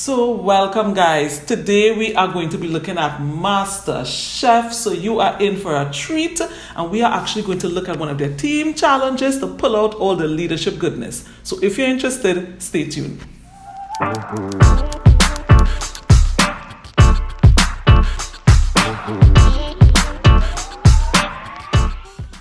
So welcome guys. Today we are going to be looking at MasterChef. So you are in for a treat, and we are actually going to look at one of their team challenges to pull out all the leadership goodness. So if you're interested, stay tuned.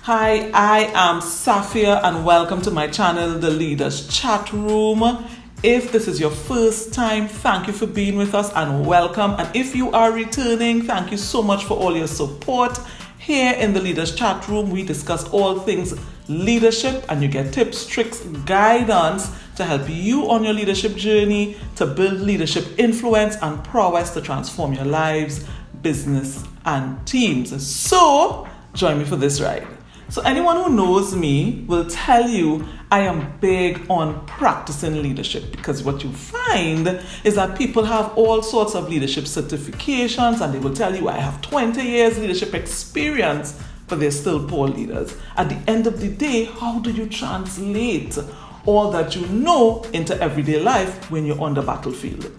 Hi, I am Safia and welcome to my channel, The Leaders Chat Room. If this is your first time, thank you for being with us and welcome. And if you are returning, thank you so much for all your support. Here in the Leaders Chat Room, we discuss all things leadership and you get tips, tricks, guidance to help you on your leadership journey to build leadership influence and prowess to transform your lives, business, and teams. So join me for this ride. So anyone who knows me will tell you I am big on practicing leadership, because what you find is that people have all sorts of leadership certifications and they will tell you I have 20 years leadership experience, but they're still poor leaders. At the end of the day, how do you translate all that you know into everyday life when you're on the battlefield?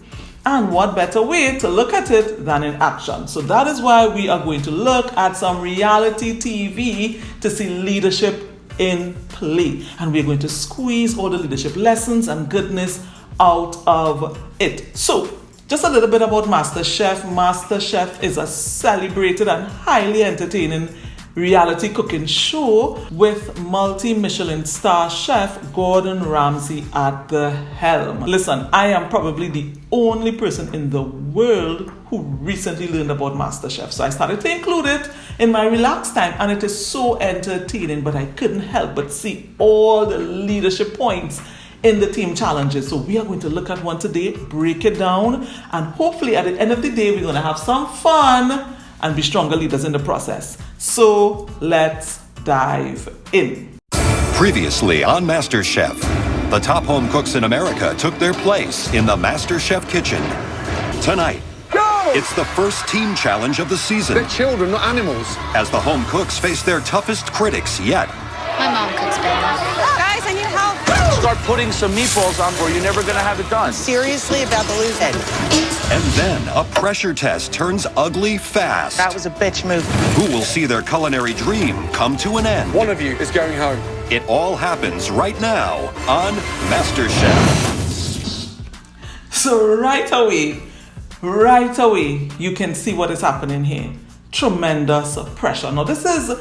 And what better way to look at it than in action? So that is why we are going to look at some reality TV to see leadership in play. And we're going to squeeze all the leadership lessons and goodness out of it. So just a little bit about MasterChef. MasterChef is a celebrated and highly entertaining reality cooking show with multi-Michelin star chef Gordon Ramsay at the helm. Listen, I am probably the only person in the world who recently learned about MasterChef. So I started to include it in my relaxed time, and it is so entertaining, but I couldn't help but see all the leadership points in the team challenges. So we are going to look at one today, break it down, and hopefully at the end of the day, we're going to have some fun and be stronger leaders in the process. So let's dive in. Previously on MasterChef, the top home cooks in America took their place in the MasterChef kitchen. Tonight, it's the first team challenge of the season. They're children, not animals. As the home cooks face their toughest critics yet. My mom cooks better. Guys, I need help. Start putting some meatballs on or you're never going to have it done. Seriously about to lose it. And then a pressure test turns ugly fast. That was a bitch move. Who will see their culinary dream come to an end? One of you is going home. It all happens right now on MasterChef. So right away, you can see what is happening here. Tremendous pressure. Now this is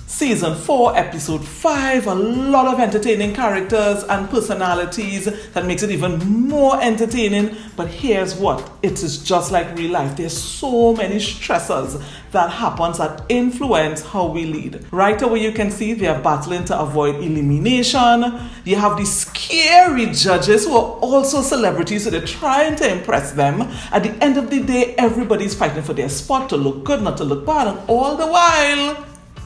Season 4, Episode 5, a lot of entertaining characters and personalities that makes it even more entertaining. But here's what, it is just like real life. There's so many stressors that happens that influence how we lead. Right away you can see they are battling to avoid elimination. You have these scary judges who are also celebrities, so they're trying to impress them. At the end of the day, everybody's fighting for their spot, to look good, not to look bad, and all the while,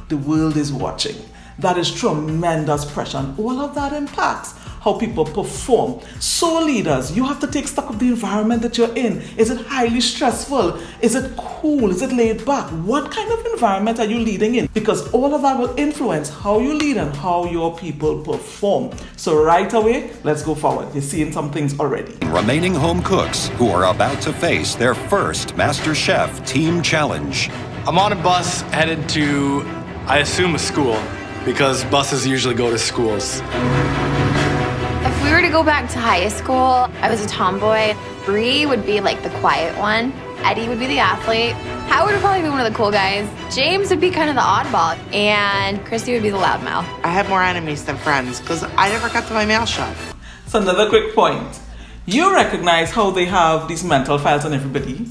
the world is watching. That is tremendous pressure, and all of that impacts how people perform. So leaders, you have to take stock of the environment that you're in. Is it highly stressful? Is it cool? Is it laid back? What kind of environment are you leading in? Because all of that will influence how you lead and how your people perform. So right away, let's go forward. You're seeing some things already. Remaining home cooks who are about to face their first MasterChef Team Challenge. I'm on a bus headed to, I assume, a school, because buses usually go to schools. If we were to go back to high school, I was a tomboy. Bree would be like the quiet one. Eddie would be the athlete. Howard would probably be one of the cool guys. James would be kind of the oddball. And Christy would be the loudmouth. I had more enemies than friends because I never got to my mail shop. So another quick point. You recognize how they have these mental files on everybody.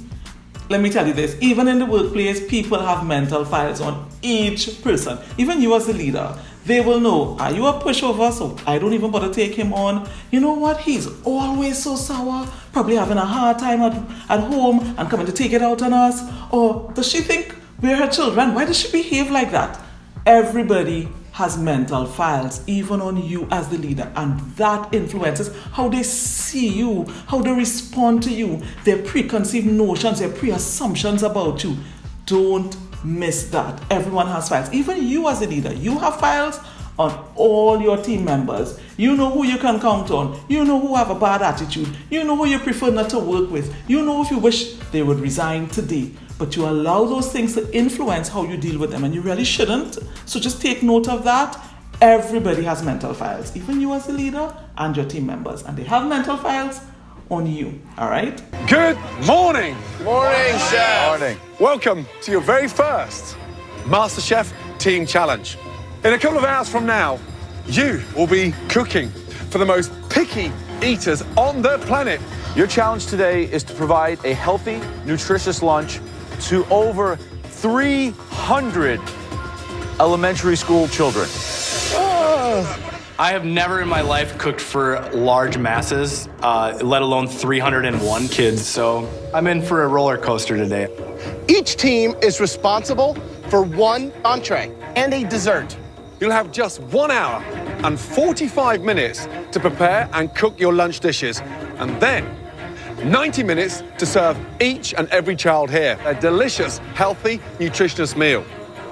Let me tell you this, even in the workplace, people have mental files on each person. Even you as a leader, they will know, are you a pushover? So I don't even bother to take him on. You know what? He's always so sour, probably having a hard time at home and coming to take it out on us. Or does she think we're her children? Why does she behave like that? Everybody has mental files, even on you as the leader, and that influences how they see you, how they respond to you, their preconceived notions, their pre-assumptions about you. Don't miss that. Everyone has files. Even you as a leader, you have files on all your team members. You know who you can count on. You know who have a bad attitude. You know who you prefer not to work with. You know if you wish they would resign today. But you allow those things to influence how you deal with them, and you really shouldn't. So just take note of that. Everybody has mental files, even you as a leader and your team members, and they have mental files on you, all right? Good morning. Morning, Chef. Morning. Welcome to your very first MasterChef Team Challenge. In a couple of hours from now, you will be cooking for the most picky eaters on the planet. Your challenge today is to provide a healthy, nutritious lunch to over 300 elementary school children. I have never in my life cooked for large masses, let alone 301 kids, so I'm in for a roller coaster today. Each team is responsible for one entree and a dessert. You'll have just 1 hour and 45 minutes to prepare and cook your lunch dishes, and then 90 minutes to serve each and every child here a delicious, healthy, nutritious meal.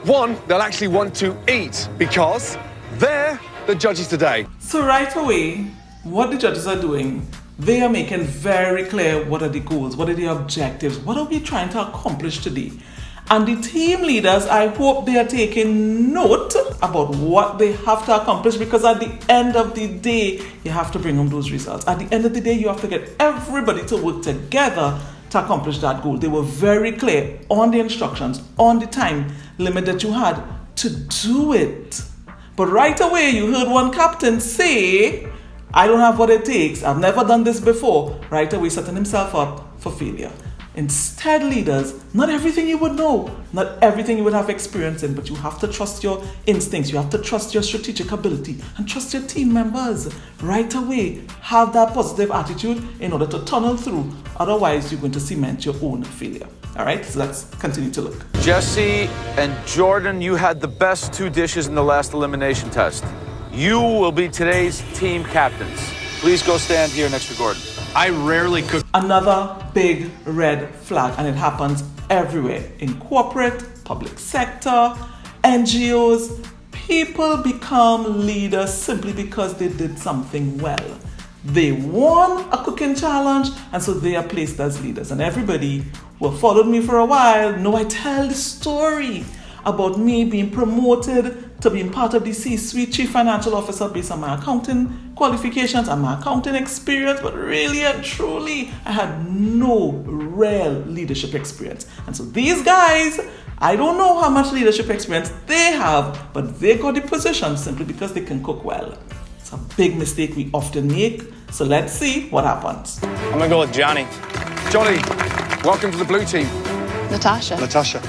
One they'll actually want to eat because they're the judges today. So right away, what the judges are doing, they are making very clear what are the goals, what are the objectives, what are we trying to accomplish today. And the team leaders, I hope they are taking note about what they have to accomplish, because at the end of the day, you have to bring them those results. At the end of the day, you have to get everybody to work together to accomplish that goal. They were very clear on the instructions, on the time limit that you had to do it. But right away, you heard one captain say, I don't have what it takes. I've never done this before. Right away, setting himself up for failure. Instead, leaders, not everything you would know, not everything you would have experience in, but you have to trust your instincts, you have to trust your strategic ability, and trust your team members. Right away, have that positive attitude in order to tunnel through. Otherwise, you're going to cement your own failure. All right, so let's continue to look. Jesse and Jordan, you had the best 2 dishes in the last elimination test. You will be today's team captains. Please go stand here next to Gordon. I rarely cook. Another big red flag, and it happens everywhere in corporate, public sector, NGOs. People become leaders simply because they did something well. They won a cooking challenge, and so they are placed as leaders. And everybody who have followed me for a while know I tell the story about me being promoted to being part of the C-suite, chief financial officer, based on my accounting qualifications and my accounting experience, but really and truly, I had no real leadership experience. And so these guys, I don't know how much leadership experience they have, but they got the position simply because they can cook well. It's a big mistake we often make, so let's see what happens. I'm gonna go with Johnny. Johnny, welcome to the blue team. Natasha.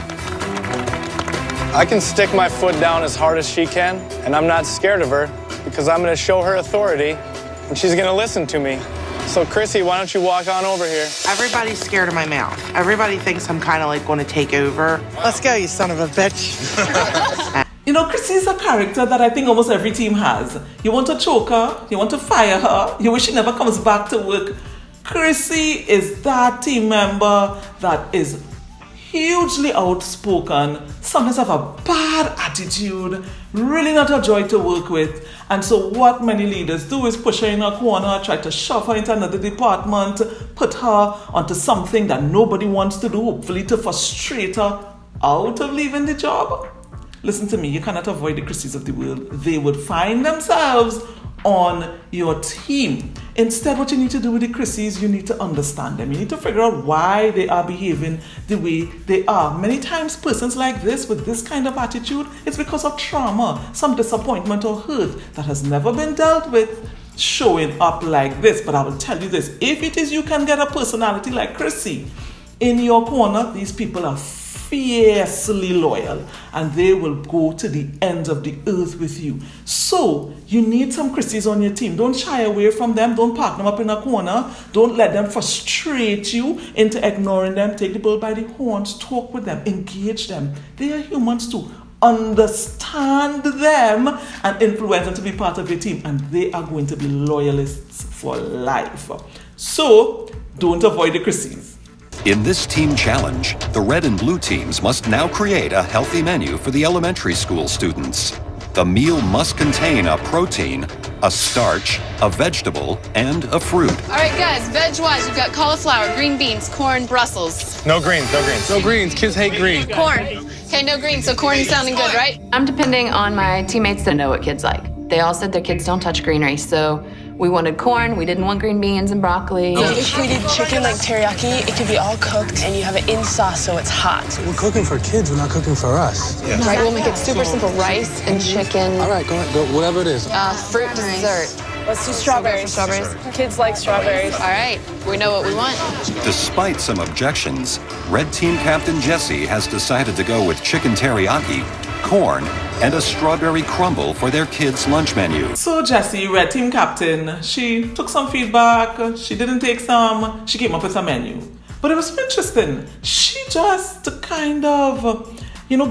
I can stick my foot down as hard as she can, and I'm not scared of her because I'm going to show her authority, and she's going to listen to me. So, Chrissy, why don't you walk on over here? Everybody's scared of my mouth. Everybody thinks I'm kind of like going to take over. Let's go, you son of a bitch. You know, Chrissy is a character that I think almost every team has. You want to choke her, you want to fire her, you wish she never comes back to work. Chrissy is that team member that is hugely outspoken, sometimes have a bad attitude, really not a joy to work with. And so what many leaders do is push her in a corner, try to shove her into another department, put her onto something that nobody wants to do, hopefully to frustrate her out of leaving the job. Listen to me, you cannot avoid the Chrissies of the world. They would find themselves on your team. Instead, what you need to do with the Chrissies, you need to understand them. You need to figure out why they are behaving the way they are. Many times, persons like this, with this kind of attitude, it's because of trauma, some disappointment or hurt that has never been dealt with, showing up like this. But I will tell you this, if it is you can get a personality like Chrissy in your corner, these people are fiercely loyal and they will go to the ends of the earth with you. So you need some Chrissies on your team. Don't shy away from them. Don't park them up in a corner. Don't let them frustrate you into ignoring them. Take the bull by the horns. Talk with them. Engage them. They are humans too. Understand them and influence them to be part of your team, and they are going to be loyalists for life. So don't avoid the Chrissies. In this team challenge, the red and blue teams must now create a healthy menu for the elementary school students. The meal must contain a protein, a starch, a vegetable, and a fruit. All right, guys, veg-wise, we've got cauliflower, green beans, corn, Brussels. No greens, no greens. No greens. Kids hate green. Corn. Okay, no greens, so corn is sounding good, right? I'm depending on my teammates to know what kids like. They all said their kids don't touch greenery, so we wanted corn, we didn't want green beans and broccoli. If we did chicken like teriyaki, it could be all cooked and you have it in sauce so it's hot. We're cooking for kids, we're not cooking for us. Yeah. Right, we'll make it super simple. Rice and chicken. All right, go whatever it is. Fruit dessert. Let's do strawberries. Kids like strawberries. All right, we know what we want. Despite some objections, Red Team Captain Jesse has decided to go with chicken teriyaki, corn, and a strawberry crumble for their kids' lunch menu. So Jessie, Red Team Captain, she took some feedback, she didn't take some, she came up with a menu. But it was interesting. She just kind of,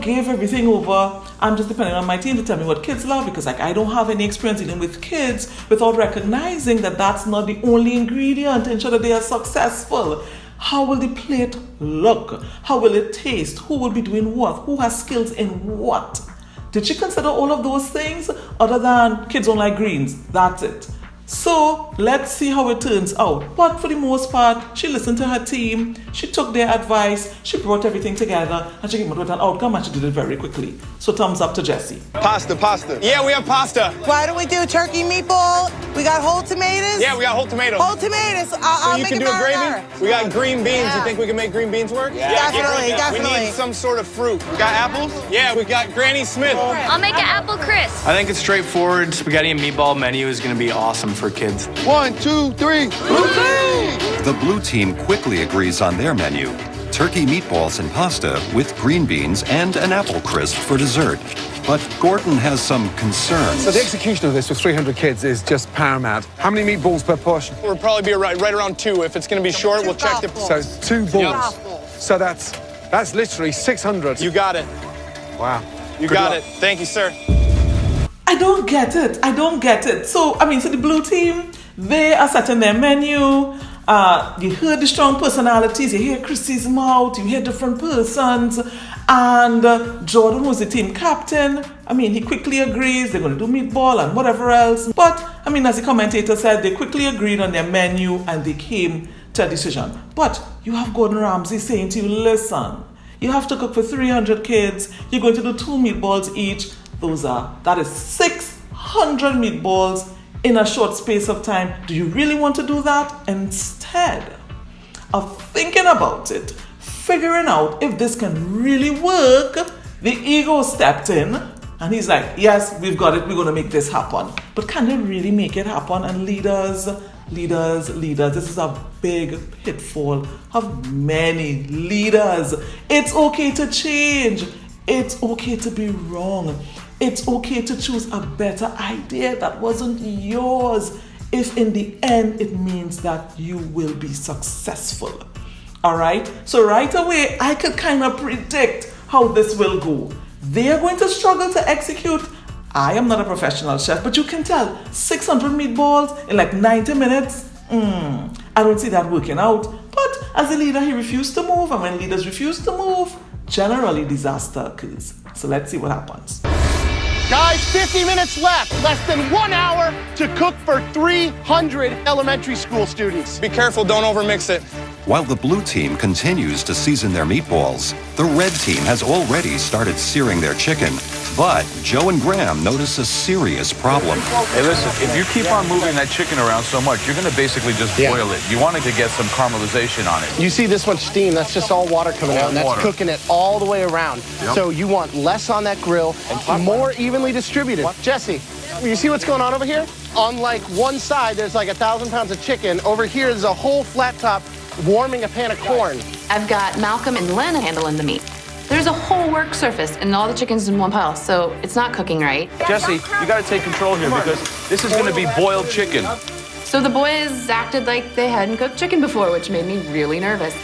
gave everything over. I'm just depending on my team to tell me what kids love because I don't have any experience dealing with kids without recognizing that that's not the only ingredient to ensure that they are successful. How will the plate look? How will it taste? Who will be doing what? Who has skills in what? Did she consider all of those things other than kids don't like greens? That's it. So let's see how it turns out. But for the most part, she listened to her team, she took their advice, she brought everything together, and she came up with an outcome and she did it very quickly. So thumbs up to Jessie. Pasta. Yeah, we have pasta. Why don't we do turkey meatball? We got whole tomatoes? Yeah, we got whole tomatoes. Whole tomatoes. I'll you make can it do a marinara. gravy? We got green beans. Yeah. You think we can make green beans work? Yeah. Definitely. We need some sort of fruit. We got apples? Yeah, we got Granny Smith. I'll make an apple crisp. I think it's straightforward. Spaghetti and meatball menu is going to be awesome for kids. 1, 2, 3. Blue team! The blue team quickly agrees on their menu. Turkey meatballs and pasta with green beans and an apple crisp for dessert. But Gordon has some concerns. So the execution of this with 300 kids is just paramount. How many meatballs per portion? We'll probably be right around 2. If it's going to be short, we'll check the... So 2 balls. So that's literally 600. You got it. Wow. You Good got luck. it. Thank you, sir. I don't get it. So the blue team, they are setting their menu. You hear the strong personalities, you hear Chrissy's mouth, you hear different persons. And Jordan was the team captain. He quickly agrees they're going to do meatball and whatever else. But, as the commentator said, they quickly agreed on their menu and they came to a decision. But you have Gordon Ramsay saying to you, listen, you have to cook for 300 kids. You're going to do 2 meatballs each. That is 600 meatballs in a short space of time. Do you really want to do that? Instead of thinking about it, figuring out if this can really work, the ego stepped in and he's like, yes, we've got it, we're going to make this happen. But can they really make it happen? And leaders, this is a big pitfall of many leaders. It's okay to change. It's okay to be wrong. It's okay to choose a better idea that wasn't yours if in the end it means that you will be successful. All right? So right away, I could kind of predict how this will go. They are going to struggle to execute. I am not a professional chef, but you can tell 600 meatballs in like 90 minutes. I don't see that working out. But as a leader, he refused to move. And when leaders refuse to move, generally disaster occurs. So let's see what happens. Guys, 50 minutes left. Less than 1 hour to cook for 300 elementary school students. Be careful, don't overmix it. While the blue team continues to season their meatballs, the red team has already started searing their chicken. But Joe and Graham notice a serious problem. Hey, listen, if you keep on moving that chicken around so much, you're going to basically just boil it. You want it to get some caramelization on it. You see this much steam, that's just all water coming out. And that's cooking it all the way around. Yep. So you want less on that grill and more evenly distributed. Jesse, you see what's going on over here? On like one side, there's like 1,000 pounds of chicken. Over here, there's a whole flat top warming a pan of corn. I've got Malcolm and Len handling the meat. There's a whole work surface and all the chickens in one pile, so it's not cooking right. Jesse, you got to take control here because this is going to be boiled chicken. So the boys acted like they hadn't cooked chicken before, which made me really nervous.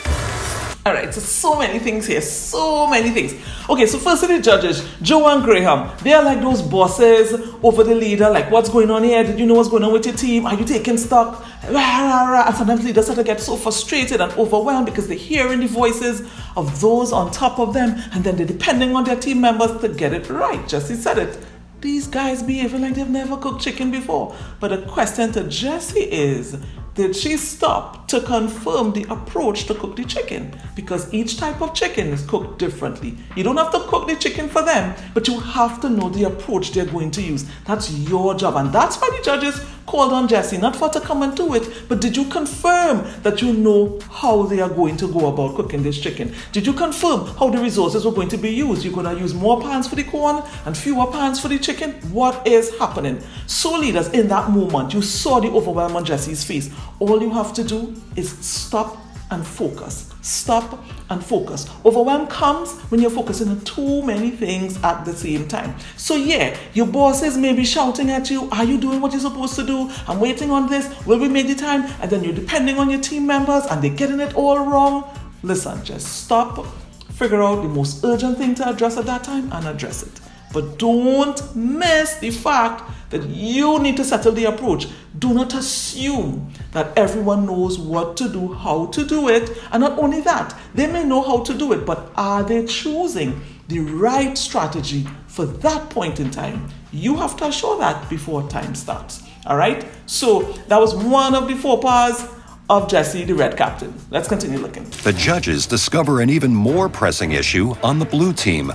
All right, so many things here, so many things. Okay, so first the judges, Joe and Graham, they are like those bosses over the leader, like what's going on here? Did you know what's going on with your team? Are you taking stock? And sometimes leaders start to get so frustrated and overwhelmed because they're hearing the voices of those on top of them and then they're depending on their team members to get it right. Jesse said it. these guys behaving like they've never cooked chicken before. But the question to Jessie is, did she stop to confirm the approach to cook the chicken? Because each type of chicken is cooked differently. You don't have to cook the chicken for them, but you have to know the approach they're going to use. That's your job, and that's why the judges called on Jessie, not for to come and do it, but did you confirm that you know how they are going to go about cooking this chicken? Did you confirm how the resources were going to be used? You're going to use more pans for the corn and fewer pans for the chicken? What is happening? So leaders, in that moment, you saw the overwhelm on Jessie's face. All you have to do is stop and focus. Stop and focus. Overwhelm comes when you're focusing on too many things at the same time. So yeah, your bosses may be shouting at you, are you doing what you're supposed to do? I'm waiting on this. Will we make the time? And then you're depending on your team members and they're getting it all wrong. Listen, just stop, figure out the most urgent thing to address at that time and address it. But don't miss the fact that you need to settle the approach. Do not assume that everyone knows what to do, how to do it. And not only that, they may know how to do it, but are they choosing the right strategy for that point in time? You have to assure that before time starts. All right? So that was one of the faux pas of Jessie, the red captain. Let's continue looking. The judges discover an even more pressing issue on the blue team.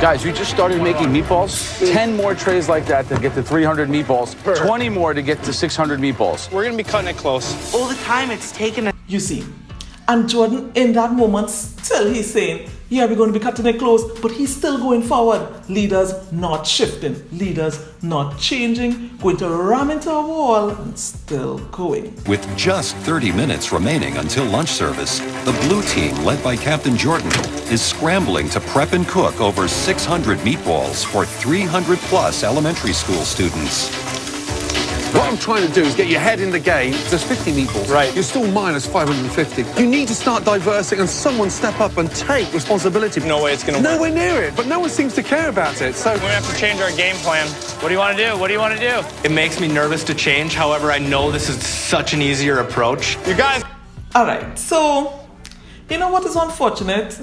Guys, we just started making meatballs. 10 more trays like that to get to 300 meatballs. 20 more to get to 600 meatballs. We're gonna be cutting it close. All the time it's taken. You see, and Jordan in that moment still he's saying, yeah, we're going to be cutting it close, but he's still going forward. Leaders not shifting, leaders not changing, going to ram into a wall and still going. With just 30 minutes remaining until lunch service, the blue team, led by Captain Jordan, is scrambling to prep and cook over 600 meatballs for 300 plus elementary school students. What I'm trying to do is get your head in the game. There's 50 meatballs. Right. You're still minus 550. You need to start diversing and someone step up and take responsibility. No way it's gonna work. Nowhere near it, but no one seems to care about it. So We're gonna have to change our game plan. What do you want to do? What do you want to do? It makes me nervous to change. However, I know this is such an easier approach. You guys. All right, so you know what is unfortunate?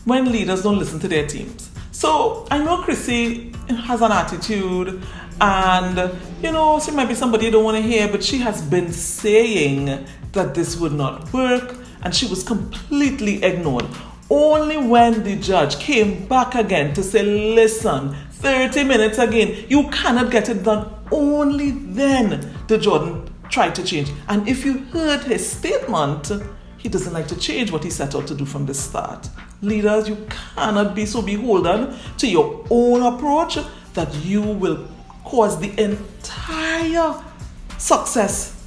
When leaders don't listen to their teams. So I know Chrissy has an attitude, and you know, she might be somebody you don't want to hear, but she has been saying that this would not work, and she was completely ignored. Only when the judge came back again to say, listen, 30 minutes again, you cannot get it done, only then did Jordan try to change. And if you heard his statement, he doesn't like to change what he set out to do from the start. Leaders, you cannot be so beholden to your own approach that you will cause the entire success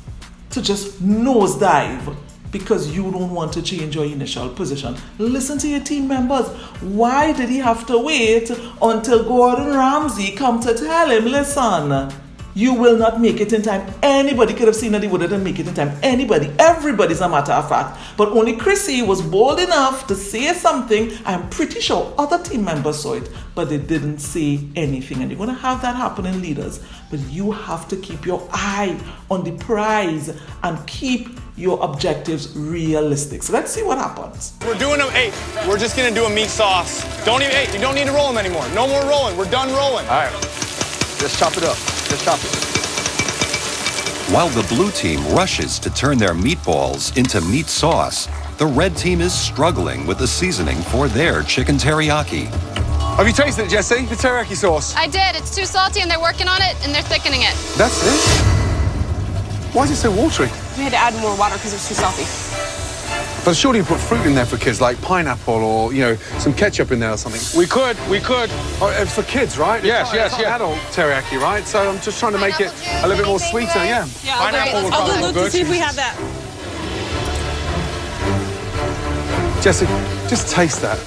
to just nosedive because you don't want to change your initial position. Listen to your team members. Why did he have to wait until Gordon Ramsay come to tell him, listen, you will not make it in time? Anybody could have seen that he wouldn't make it in time. Anybody, everybody's a matter of fact. But only Chrissy was bold enough to say something. I'm pretty sure other team members saw it, but they didn't say anything. And you're going to have that happen in leaders. But you have to keep your eye on the prize and keep your objectives realistic. So let's see what happens. We're doing them. Hey, we're just gonna do a meat sauce. Don't even. Hey, you don't need to roll them anymore. No more rolling. We're done rolling. All right, just chop it up. Just chop it. While the blue team rushes to turn their meatballs into meat sauce, the red team is struggling with the seasoning for their chicken teriyaki. have you tasted it, Jessie? The teriyaki sauce. I did. It's too salty, and they're working on it, and they're thickening it. That's it? Why is it so watery? We had to add more water because it was too salty. But surely you put fruit in there for kids, like pineapple or, you know, some ketchup in there or something. We could. Oh, it's for kids, right? Yes, It's not adult teriyaki, right? So I'm just trying to make it a little bit more sweeter, yeah. Yeah, I'll look to see if we have that. Jessie, just taste that.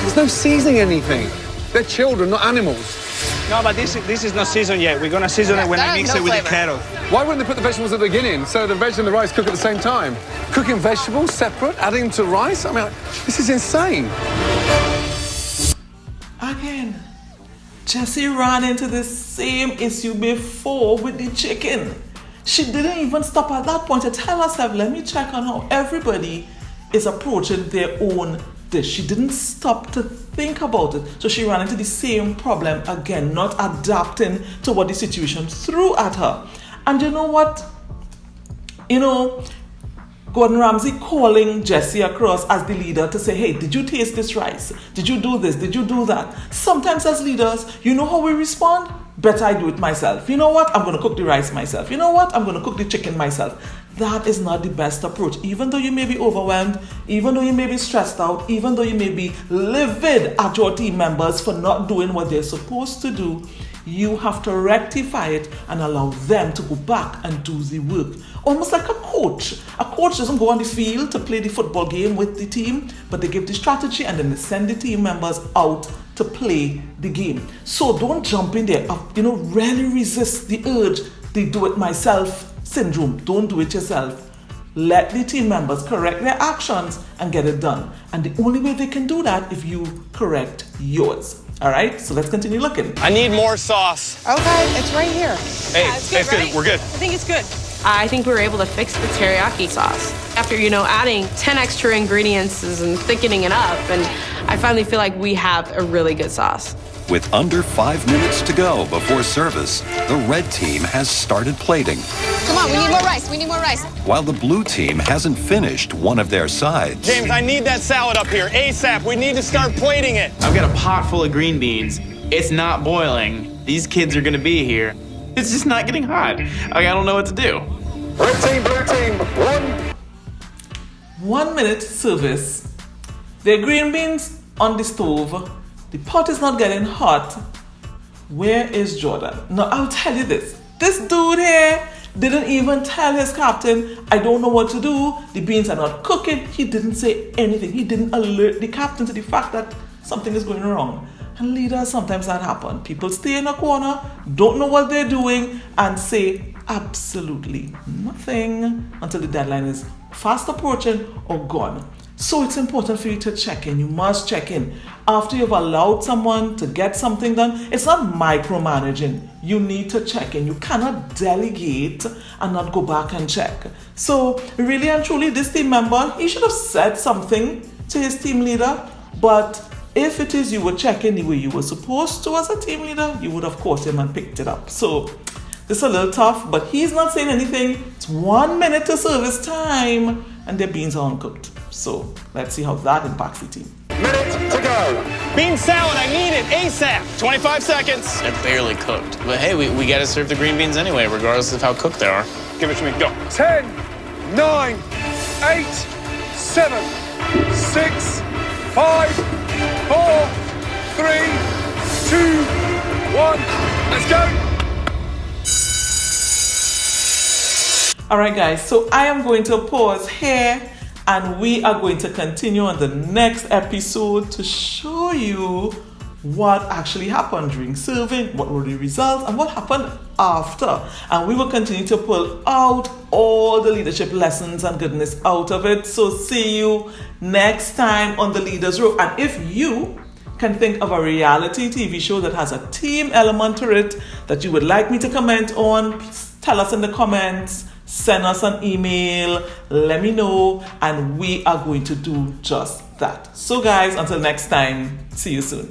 There's no seasoning anything. They're children, not animals. No, but this is not seasoned yet. We're gonna season it when I mix it with the carrot. Why wouldn't they put the vegetables at the beginning so the veg and the rice cook at the same time? Cooking vegetables separate, adding them to rice? I mean, this is insane. Again, Jessie ran into the same issue before with the chicken. She didn't even stop at that point to tell herself, let me check on how everybody is approaching their own this. She didn't stop to think about it. So she ran into the same problem again, not adapting to what the situation threw at her. And you know what? You know, Gordon Ramsay calling Jessie across as the leader to say, hey, did you taste this rice? Did you do this? Did you do that? Sometimes as leaders, you know how we respond? Better I do it myself. You know what? I'm going to cook the rice myself. You know what? I'm going to cook the chicken myself. That is not the best approach. Even though you may be overwhelmed, even though you may be stressed out, even though you may be livid at your team members for not doing what they're supposed to do, you have to rectify it and allow them to go back and do the work. Almost like a coach. A coach doesn't go on the field to play the football game with the team, but they give the strategy and then they send the team members out to play the game. So don't jump in there. Really resist the urge, the do it myself syndrome. Don't do it yourself. Let the team members correct their actions and get it done. And the only way they can do that if you correct yours. All right, so let's continue looking. I need more sauce. Okay, it's right here. Hey, Yeah, it's good. We're good. I think it's good. I think we were able to fix the teriyaki sauce. After, adding 10 extra ingredients and thickening it up, and I finally feel like we have a really good sauce. With under 5 minutes to go before service, the red team has started plating, Come on, we need more rice. We need more rice. while the blue team hasn't finished one of their sides. James, I need that salad up here ASAP. We need to start plating it. I've got a pot full of green beans. It's not boiling. These kids are gonna be here. It's just not getting hot. I don't know what to do. Red team, blue team, 1 minute service. The green beans on the stove. The pot is not getting hot. Where is Jordan? Now, I'll tell you this. This dude here didn't even tell his captain, I don't know what to do. The beans are not cooking. He didn't say anything. He didn't alert the captain to the fact that something is going wrong. And leaders, sometimes that happens. People stay in a corner, don't know what they're doing, and say absolutely nothing until the deadline is fast approaching or gone. So it's important for you to check in. You must check in. After you've allowed someone to get something done, it's not micromanaging. You need to check in. You cannot delegate and not go back and check. So really and truly, this team member, he should have said something to his team leader. But if it is you were checking the way you were supposed to as a team leader, you would have caught him and picked it up. So this is a little tough, but he's not saying anything. It's 1 minute to service time and their beans are uncooked. So let's see how that impacts the team. minute to go. Bean salad, I need it ASAP. 25 seconds. They're barely cooked. But hey, we gotta serve the green beans anyway, regardless of how cooked they are. Give it to me, go. 10, 9, 8, 7, 6, 5, 4, 3, 2, 1. Let's go. All right, guys, so I am going to pause here and we are going to continue on the next episode to show you what actually happened during serving, what were the results, and what happened after. And we will continue to pull out all the leadership lessons and goodness out of it. So see you next time on the Leaders Row. And if you can think of a reality TV show that has a team element to it that you would like me to comment on, tell us in the comments. Send us an email, let me know, and we are going to do just that. So guys, until next time, see you soon.